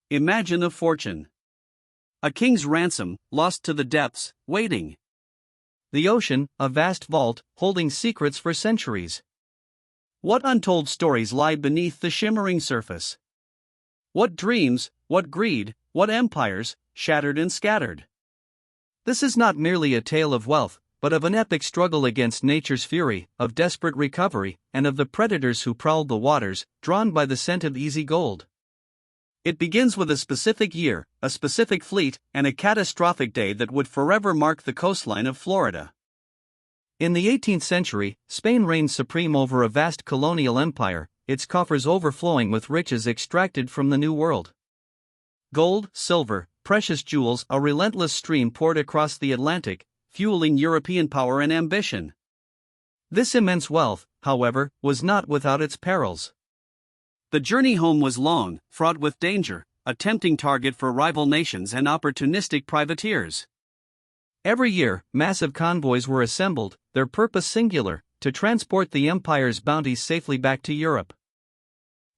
Imagine a fortune. A king's ransom, lost to the depths, waiting. The ocean, a vast vault, holding secrets for centuries. What untold stories lie beneath the shimmering surface? What dreams, what greed, what empires, shattered and scattered? This is not merely a tale of wealth, but of an epic struggle against nature's fury, of desperate recovery, and of the predators who prowled the waters, drawn by the scent of easy gold. It begins with a specific year, a specific fleet, and a catastrophic day that would forever mark the coastline of Florida. In the 18th century, Spain reigned supreme over a vast colonial empire, its coffers overflowing with riches extracted from the New World. Gold, silver, precious jewels, a relentless stream poured across the Atlantic, fueling European power and ambition. This immense wealth, however, was not without its perils. The journey home was long, fraught with danger, a tempting target for rival nations and opportunistic privateers. Every year, massive convoys were assembled, their purpose singular: to transport the empire's bounties safely back to Europe.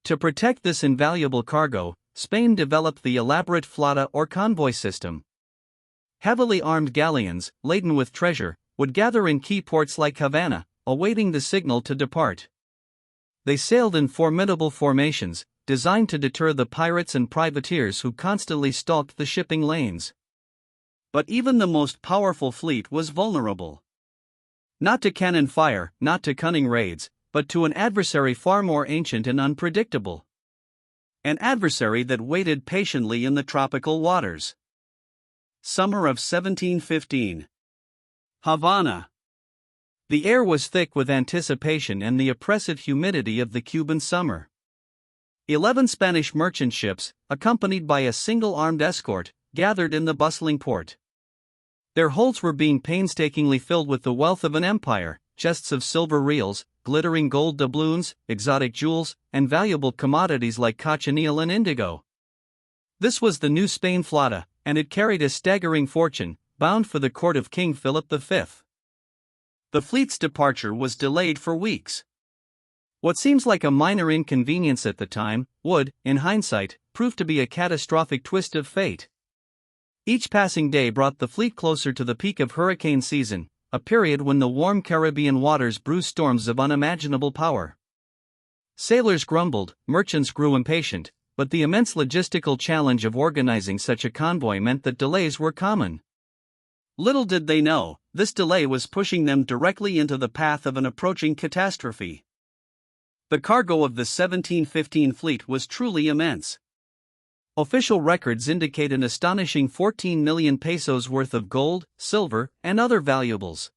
To protect this invaluable cargo, Spain developed the elaborate flota or convoy system. Heavily armed galleons, laden with treasure, would gather in key ports like Havana, awaiting the signal to depart. They sailed in formidable formations, designed to deter the pirates and privateers who constantly stalked the shipping lanes. But even the most powerful fleet was vulnerable. Not to cannon fire, not to cunning raids, but to an adversary far more ancient and unpredictable. An adversary that waited patiently in the tropical waters. Summer of 1715. Havana. The air was thick with anticipation and the oppressive humidity of the Cuban summer. 11 Spanish merchant ships, accompanied by a single-armed escort, gathered in the bustling port. Their holds were being painstakingly filled with the wealth of an empire: chests of silver reals, glittering gold doubloons, exotic jewels, and valuable commodities like cochineal and indigo. This was the New Spain flota, and it carried a staggering fortune, bound for the court of King Philip V. The fleet's departure was delayed for weeks. What seems like a minor inconvenience at the time would, in hindsight, prove to be a catastrophic twist of fate. Each passing day brought the fleet closer to the peak of hurricane season, a period when the warm Caribbean waters brew storms of unimaginable power. Sailors grumbled, merchants grew impatient, but the immense logistical challenge of organizing such a convoy meant that delays were common. Little did they know, this delay was pushing them directly into the path of an approaching catastrophe. The cargo of the 1715 fleet was truly immense. Official records indicate an astonishing 14 million pesos worth of gold, silver, and other valuables.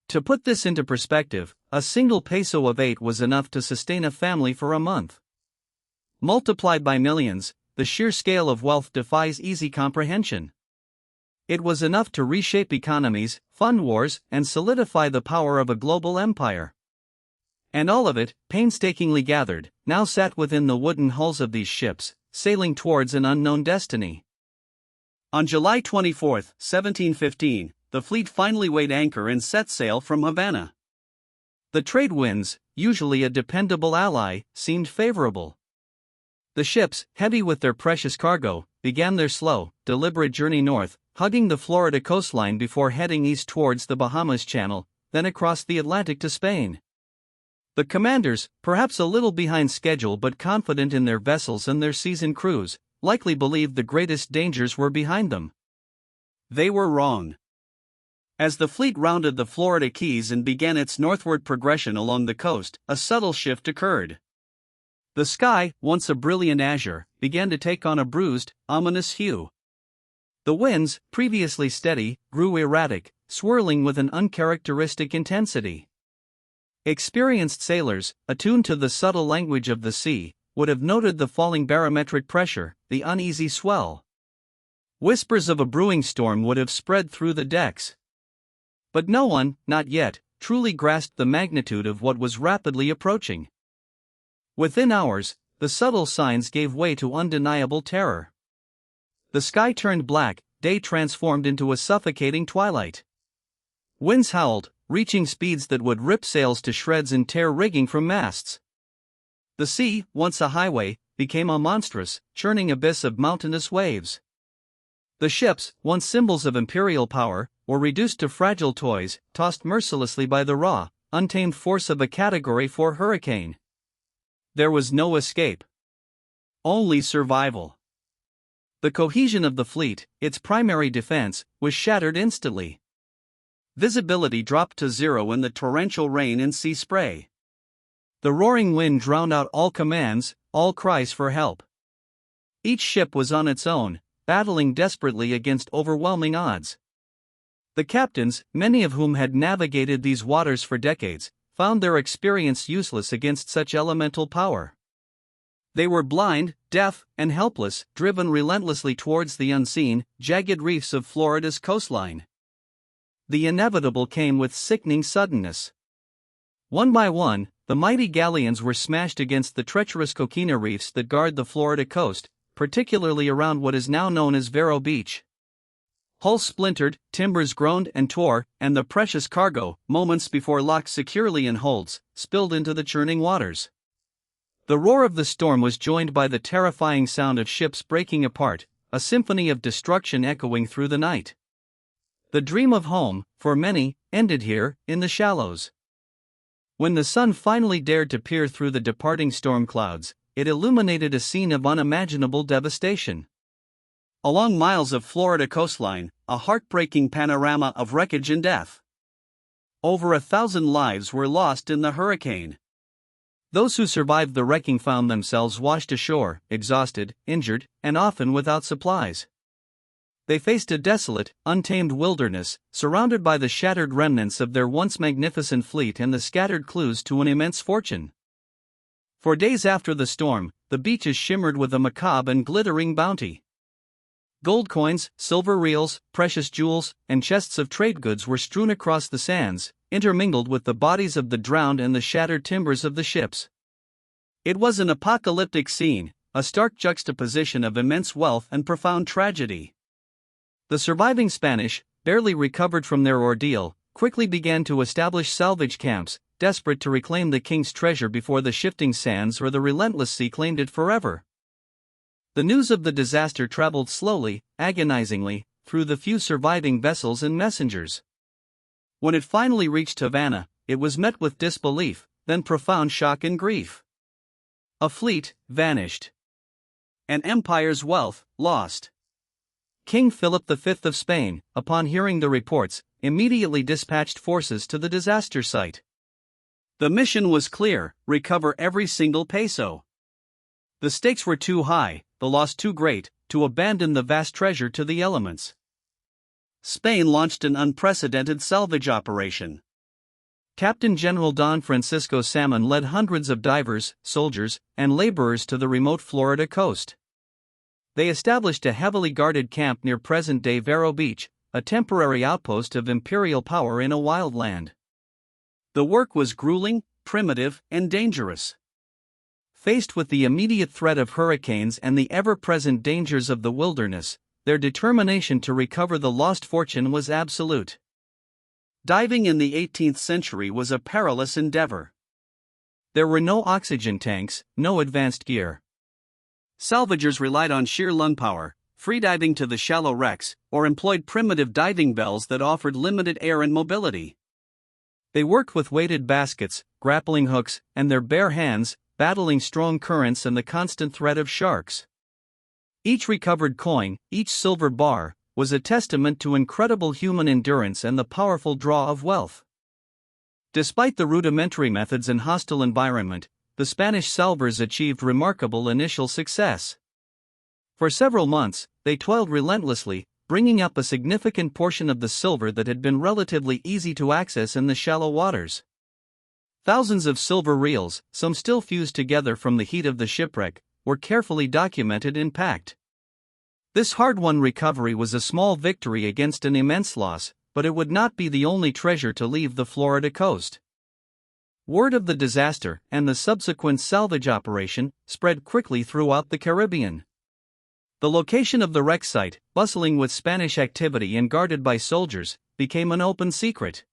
To put this into perspective, a single peso of 8 was enough to sustain a family for a month. Multiplied by millions, the sheer scale of wealth defies easy comprehension. It was enough to reshape economies, fund wars, and solidify the power of a global empire. And all of it, painstakingly gathered, now sat within the wooden hulls of these ships, sailing towards an unknown destiny. On July 24, 1715, the fleet finally weighed anchor and set sail from Havana. The trade winds, usually a dependable ally, seemed favorable. The ships, heavy with their precious cargo, began their slow, deliberate journey north, hugging the Florida coastline before heading east towards the Bahamas Channel, then across the Atlantic to Spain. The commanders, perhaps a little behind schedule but confident in their vessels and their seasoned crews, likely believed the greatest dangers were behind them. They were wrong. As the fleet rounded the Florida Keys and began its northward progression along the coast, a subtle shift occurred. The sky, once a brilliant azure, began to take on a bruised, ominous hue. The winds, previously steady, grew erratic, swirling with an uncharacteristic intensity. Experienced sailors, attuned to the subtle language of the sea, would have noted the falling barometric pressure, the uneasy swell. Whispers of a brewing storm would have spread through the decks. But no one, not yet, truly grasped the magnitude of what was rapidly approaching. Within hours, the subtle signs gave way to undeniable terror. The sky turned black, day transformed into a suffocating twilight. Winds howled, reaching speeds that would rip sails to shreds and tear rigging from masts. The sea, once a highway, became a monstrous, churning abyss of mountainous waves. The ships, once symbols of imperial power, were reduced to fragile toys, tossed mercilessly by the raw, untamed force of a Category 4 hurricane. There was no escape. Only survival. The cohesion of the fleet, its primary defense, was shattered instantly. Visibility dropped to zero in the torrential rain and sea spray. The roaring wind drowned out all commands, all cries for help. Each ship was on its own, battling desperately against overwhelming odds. The captains, many of whom had navigated these waters for decades, found their experience useless against such elemental power. They were blind, deaf, and helpless, driven relentlessly towards the unseen, jagged reefs of Florida's coastline. The inevitable came with sickening suddenness. One by one, the mighty galleons were smashed against the treacherous coquina reefs that guard the Florida coast, particularly around what is now known as Vero Beach. Hulls splintered, timbers groaned and tore, and the precious cargo, moments before locked securely in holds, spilled into the churning waters. The roar of the storm was joined by the terrifying sound of ships breaking apart, a symphony of destruction echoing through the night. The dream of home, for many, ended here, in the shallows. When the sun finally dared to peer through the departing storm clouds, it illuminated a scene of unimaginable devastation. Along miles of Florida coastline, a heartbreaking panorama of wreckage and death. Over 1,000 lives were lost in the hurricane. Those who survived the wrecking found themselves washed ashore, exhausted, injured, and often without supplies. They faced a desolate, untamed wilderness, surrounded by the shattered remnants of their once magnificent fleet and the scattered clues to an immense fortune. For days after the storm, the beaches shimmered with a macabre and glittering bounty. Gold coins, silver reals, precious jewels, and chests of trade goods were strewn across the sands, intermingled with the bodies of the drowned and the shattered timbers of the ships. It was an apocalyptic scene, a stark juxtaposition of immense wealth and profound tragedy. The surviving Spanish, barely recovered from their ordeal, quickly began to establish salvage camps, desperate to reclaim the king's treasure before the shifting sands or the relentless sea claimed it forever. The news of the disaster traveled slowly, agonizingly, through the few surviving vessels and messengers. When it finally reached Havana, it was met with disbelief, then profound shock and grief. A fleet vanished. An empire's wealth lost. King Philip V of Spain, upon hearing the reports, immediately dispatched forces to the disaster site. The mission was clear: recover every single peso. The stakes were too high, the loss too great, to abandon the vast treasure to the elements. Spain launched an unprecedented salvage operation. Captain General Don Francisco Salmon led hundreds of divers, soldiers, and laborers to the remote Florida coast. They established a heavily guarded camp near present-day Vero Beach, a temporary outpost of imperial power in a wild land. The work was grueling, primitive, and dangerous. Faced with the immediate threat of hurricanes and the ever-present dangers of the wilderness, their determination to recover the lost fortune was absolute. Diving in the 18th century was a perilous endeavor. There were no oxygen tanks, no advanced gear. Salvagers relied on sheer lung power, freediving to the shallow wrecks, or employed primitive diving bells that offered limited air and mobility. They worked with weighted baskets, grappling hooks, and their bare hands, battling strong currents and the constant threat of sharks. Each recovered coin, each silver bar, was a testament to incredible human endurance and the powerful draw of wealth. Despite the rudimentary methods and hostile environment, the Spanish salvors achieved remarkable initial success. For several months, they toiled relentlessly, bringing up a significant portion of the silver that had been relatively easy to access in the shallow waters. Thousands of silver reels, some still fused together from the heat of the shipwreck, were carefully documented and packed. This hard-won recovery was a small victory against an immense loss, but it would not be the only treasure to leave the Florida coast. Word of the disaster and the subsequent salvage operation spread quickly throughout the Caribbean. The location of the wreck site, bustling with Spanish activity and guarded by soldiers, became an open secret.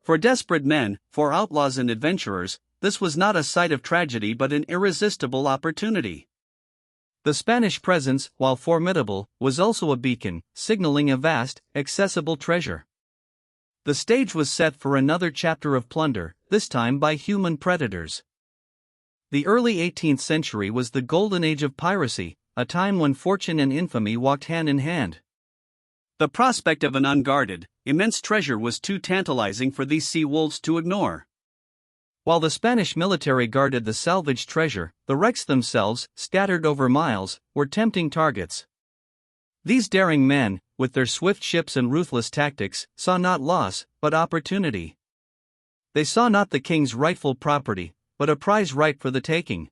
For desperate men, for outlaws and adventurers, this was not a site of tragedy but an irresistible opportunity. The Spanish presence, while formidable, was also a beacon, signaling a vast, accessible treasure. The stage was set for another chapter of plunder, this time by human predators. The early 18th century was the golden age of piracy, a time when fortune and infamy walked hand in hand. The prospect of an unguarded, immense treasure was too tantalizing for these sea wolves to ignore. While the Spanish military guarded the salvaged treasure, the wrecks themselves, scattered over miles, were tempting targets. These daring men, with their swift ships and ruthless tactics, saw not loss, but opportunity. They saw not the king's rightful property, but a prize ripe for the taking.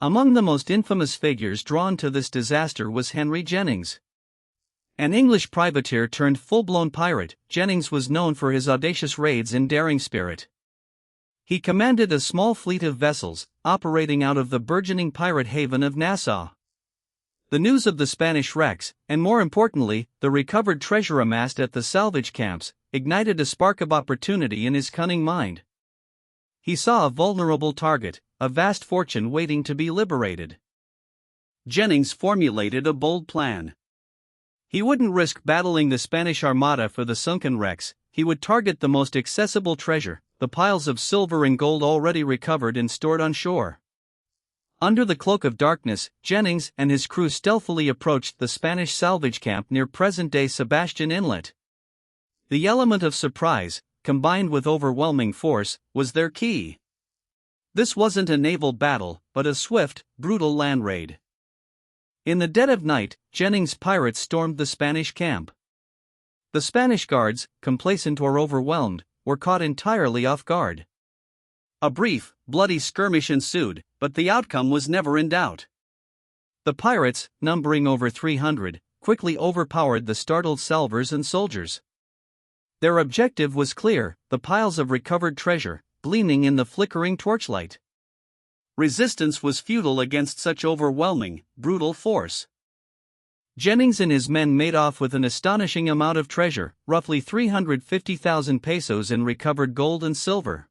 Among the most infamous figures drawn to this disaster was Henry Jennings. An English privateer turned full-blown pirate, Jennings was known for his audacious raids and daring spirit. He commanded a small fleet of vessels, operating out of the burgeoning pirate haven of Nassau. The news of the Spanish wrecks, and more importantly, the recovered treasure amassed at the salvage camps, ignited a spark of opportunity in his cunning mind. He saw a vulnerable target, a vast fortune waiting to be liberated. Jennings formulated a bold plan. He wouldn't risk battling the Spanish armada for the sunken wrecks, he would target the most accessible treasure, the piles of silver and gold already recovered and stored on shore. Under the cloak of darkness, Jennings and his crew stealthily approached the Spanish salvage camp near present-day Sebastian Inlet. The element of surprise, combined with overwhelming force, was their key. This wasn't a naval battle, but a swift, brutal land raid. In the dead of night, Jennings' pirates stormed the Spanish camp. The Spanish guards, complacent or overwhelmed, were caught entirely off guard. A brief, bloody skirmish ensued, but the outcome was never in doubt. The pirates, numbering over 300, quickly overpowered the startled salvors and soldiers. Their objective was clear, the piles of recovered treasure, gleaming in the flickering torchlight. Resistance was futile against such overwhelming, brutal force. Jennings and his men made off with an astonishing amount of treasure, roughly 350,000 pesos in recovered gold and silver.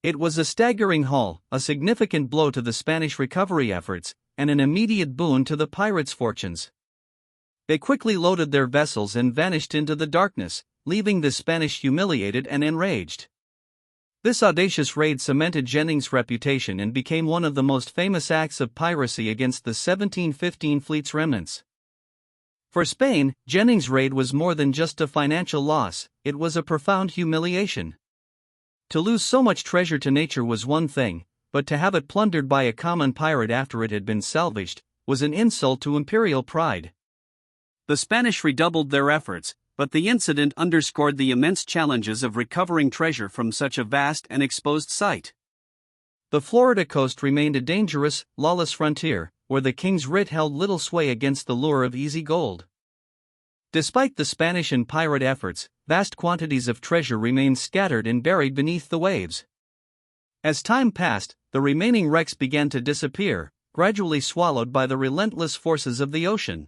It was a staggering haul, a significant blow to the Spanish recovery efforts, and an immediate boon to the pirates' fortunes. They quickly loaded their vessels and vanished into the darkness, leaving the Spanish humiliated and enraged. This audacious raid cemented Jennings' reputation and became one of the most famous acts of piracy against the 1715 fleet's remnants. For Spain, Jennings' raid was more than just a financial loss, it was a profound humiliation. To lose so much treasure to nature was one thing, but to have it plundered by a common pirate after it had been salvaged was an insult to imperial pride. The Spanish redoubled their efforts, but the incident underscored the immense challenges of recovering treasure from such a vast and exposed site. The Florida coast remained a dangerous, lawless frontier, where the king's writ held little sway against the lure of easy gold. Despite the Spanish and pirate efforts, vast quantities of treasure remained scattered and buried beneath the waves. As time passed, the remaining wrecks began to disappear, gradually swallowed by the relentless forces of the ocean.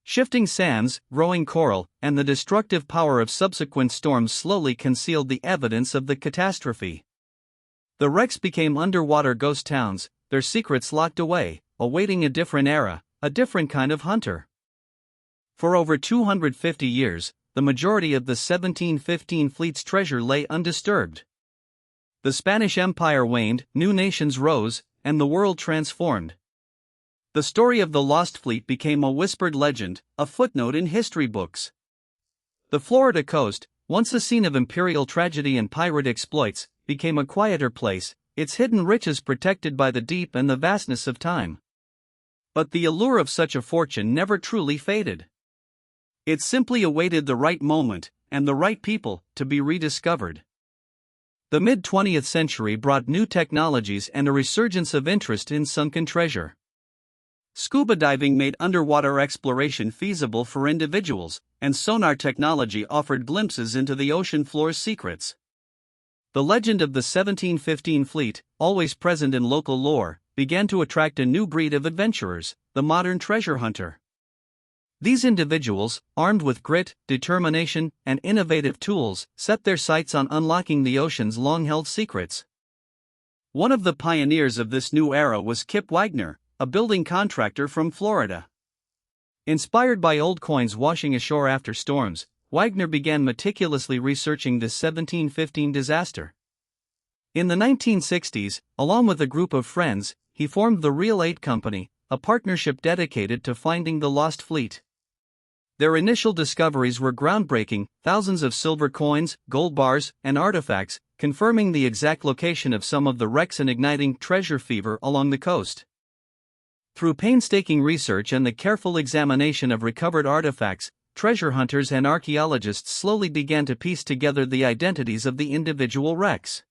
Shifting sands, growing coral, and the destructive power of subsequent storms slowly concealed the evidence of the catastrophe. The wrecks became underwater ghost towns, their secrets locked away, awaiting a different era, a different kind of hunter. For over 250 years, the majority of the 1715 fleet's treasure lay undisturbed. The Spanish Empire waned, new nations rose, and the world transformed. The story of the lost fleet became a whispered legend, a footnote in history books. The Florida coast, once a scene of imperial tragedy and pirate exploits, became a quieter place, its hidden riches protected by the deep and the vastness of time. But the allure of such a fortune never truly faded. It simply awaited the right moment, and the right people, to be rediscovered. The mid-20th century brought new technologies and a resurgence of interest in sunken treasure. Scuba diving made underwater exploration feasible for individuals, and sonar technology offered glimpses into the ocean floor's secrets. The legend of the 1715 fleet, always present in local lore, began to attract a new breed of adventurers, the modern treasure hunter. These individuals, armed with grit, determination, and innovative tools, set their sights on unlocking the ocean's long-held secrets. One of the pioneers of this new era was Kip Wagner, a building contractor from Florida. Inspired by old coins washing ashore after storms, Wagner began meticulously researching this 1715 disaster. In the 1960s, along with a group of friends, he formed the Real 8 Company, a partnership dedicated to finding the lost fleet. Their initial discoveries were groundbreaking: thousands of silver coins, gold bars, and artifacts, confirming the exact location of some of the wrecks and igniting treasure fever along the coast. Through painstaking research and the careful examination of recovered artifacts, treasure hunters and archaeologists slowly began to piece together the identities of the individual wrecks.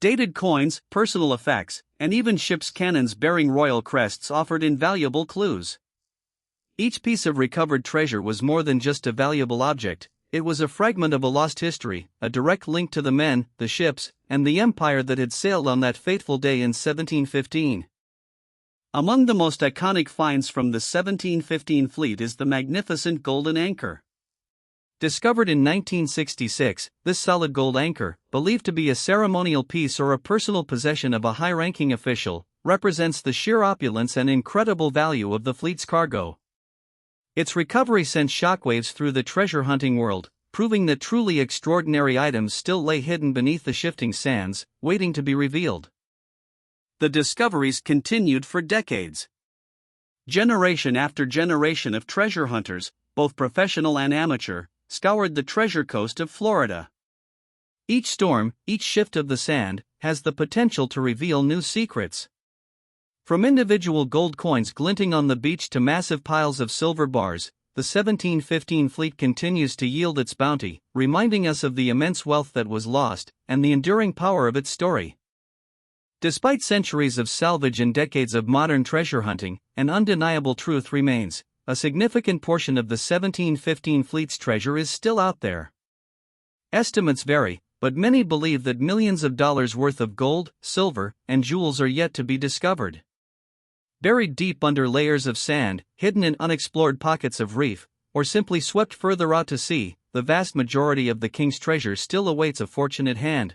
Dated coins, personal effects, and even ships' cannons bearing royal crests offered invaluable clues. Each piece of recovered treasure was more than just a valuable object, it was a fragment of a lost history, a direct link to the men, the ships, and the empire that had sailed on that fateful day in 1715. Among the most iconic finds from the 1715 fleet is the magnificent golden anchor. Discovered in 1966, this solid gold anchor, believed to be a ceremonial piece or a personal possession of a high-ranking official, represents the sheer opulence and incredible value of the fleet's cargo. Its recovery sent shockwaves through the treasure hunting world, proving that truly extraordinary items still lay hidden beneath the shifting sands, waiting to be revealed. The discoveries continued for decades. Generation after generation of treasure hunters, both professional and amateur, scoured the treasure coast of Florida. Each storm, each shift of the sand, has the potential to reveal new secrets. From individual gold coins glinting on the beach to massive piles of silver bars, the 1715 fleet continues to yield its bounty, reminding us of the immense wealth that was lost, and the enduring power of its story. Despite centuries of salvage and decades of modern treasure hunting, an undeniable truth remains: a significant portion of the 1715 fleet's treasure is still out there. Estimates vary, but many believe that millions of dollars worth of gold, silver, and jewels are yet to be discovered. Buried deep under layers of sand, hidden in unexplored pockets of reef, or simply swept further out to sea, the vast majority of the king's treasure still awaits a fortunate hand.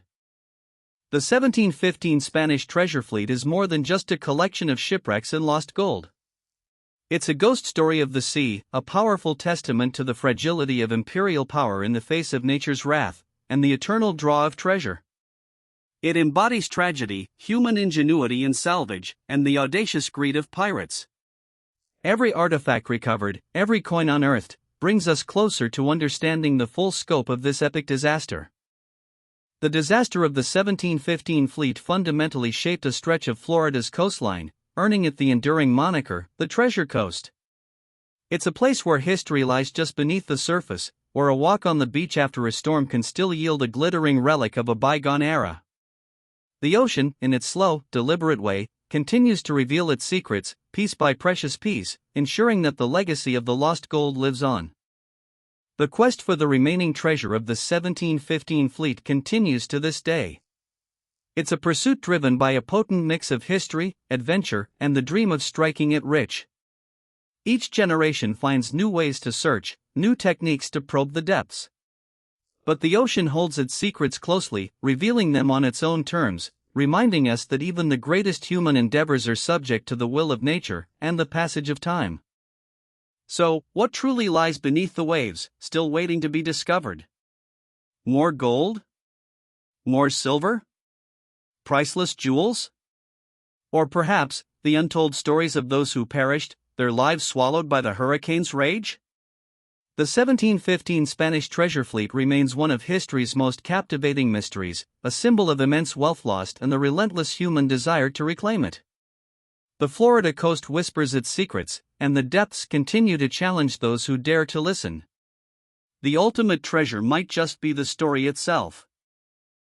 The 1715 Spanish treasure fleet is more than just a collection of shipwrecks and lost gold. It's a ghost story of the sea, a powerful testament to the fragility of imperial power in the face of nature's wrath, and the eternal draw of treasure. It embodies tragedy, human ingenuity in salvage, and the audacious greed of pirates. Every artifact recovered, every coin unearthed, brings us closer to understanding the full scope of this epic disaster. The disaster of the 1715 fleet fundamentally shaped a stretch of Florida's coastline, earning it the enduring moniker, the Treasure Coast. It's a place where history lies just beneath the surface, where a walk on the beach after a storm can still yield a glittering relic of a bygone era. The ocean, in its slow, deliberate way, continues to reveal its secrets, piece by precious piece, ensuring that the legacy of the lost gold lives on. The quest for the remaining treasure of the 1715 fleet continues to this day. It's a pursuit driven by a potent mix of history, adventure, and the dream of striking it rich. Each generation finds new ways to search, new techniques to probe the depths. But the ocean holds its secrets closely, revealing them on its own terms, reminding us that even the greatest human endeavors are subject to the will of nature and the passage of time. So, what truly lies beneath the waves, still waiting to be discovered? More gold? More silver? Priceless jewels? Or perhaps, the untold stories of those who perished, their lives swallowed by the hurricane's rage? The 1715 Spanish treasure fleet remains one of history's most captivating mysteries, a symbol of immense wealth lost and the relentless human desire to reclaim it. The Florida coast whispers its secrets, and the depths continue to challenge those who dare to listen. The ultimate treasure might just be the story itself.